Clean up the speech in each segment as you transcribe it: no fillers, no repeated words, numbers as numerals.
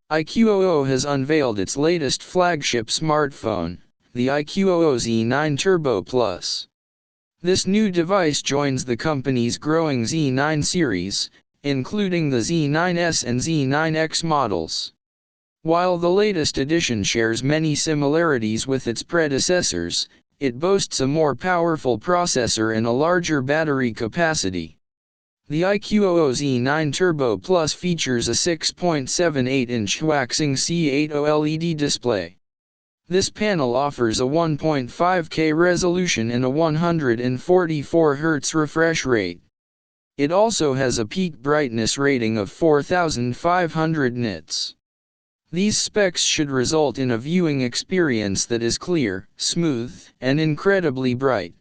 iQOO has unveiled its latest flagship smartphone, the iQOO Z9 Turbo Plus. This new device joins the company's growing Z9 series, including the Z9s and Z9x models. While the latest edition shares many similarities with its predecessors, it boasts a more powerful processor and a larger battery capacity. The iQOO Z9 Turbo Plus features a 6.78-inch waxing C8 OLED display. This panel offers a 1.5K resolution and a 144 Hz refresh rate. It also has a peak brightness rating of 4500 nits. These specs should result in a viewing experience that is clear, smooth, and incredibly bright.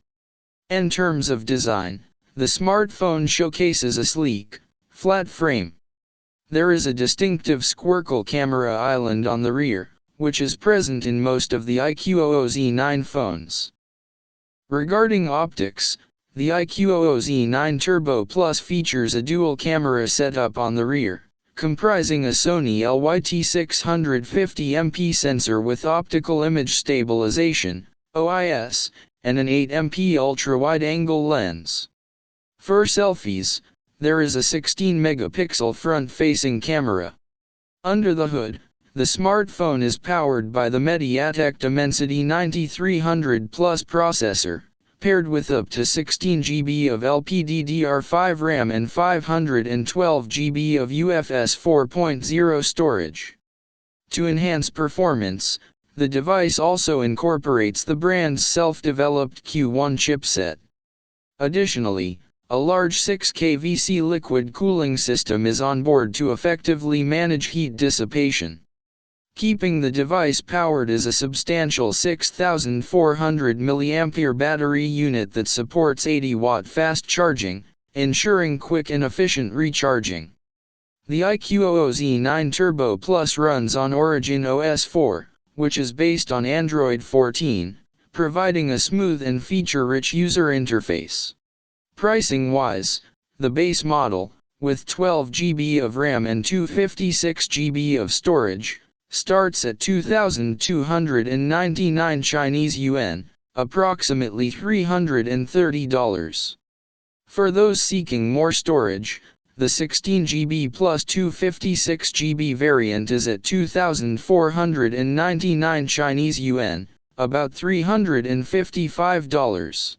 In terms of design, the smartphone showcases a sleek, flat frame. There is a distinctive squircle camera island on the rear, which is present in most of the iQOO Z9 phones. Regarding optics, the iQOO Z9 Turbo Plus features a dual camera setup on the rear, comprising a Sony LYT650MP sensor with optical image stabilization, OIS, and an 8MP ultra-wide-angle lens. For selfies, there is a 16-megapixel front-facing camera. Under the hood, the smartphone is powered by the MediaTek Dimensity 9300 Plus processor, paired with up to 16 GB of LPDDR5 RAM and 512 GB of UFS 4.0 storage. To enhance performance, the device also incorporates the brand's self-developed Q1 chipset. Additionally, a large 6K VC liquid cooling system is on board to effectively manage heat dissipation. Keeping the device powered is a substantial 6400 mAh battery unit that supports 80-watt fast charging, ensuring quick and efficient recharging. The iQOO Z9 Turbo Plus runs on Origin OS 4, which is based on Android 14, providing a smooth and feature-rich user interface. Pricing-wise, the base model, with 12 GB of RAM and 256 GB of storage, starts at 2,299 Chinese yuan, approximately $330. For those seeking more storage, the 16 GB plus 256 GB variant is at 2,499 Chinese yuan, about $355.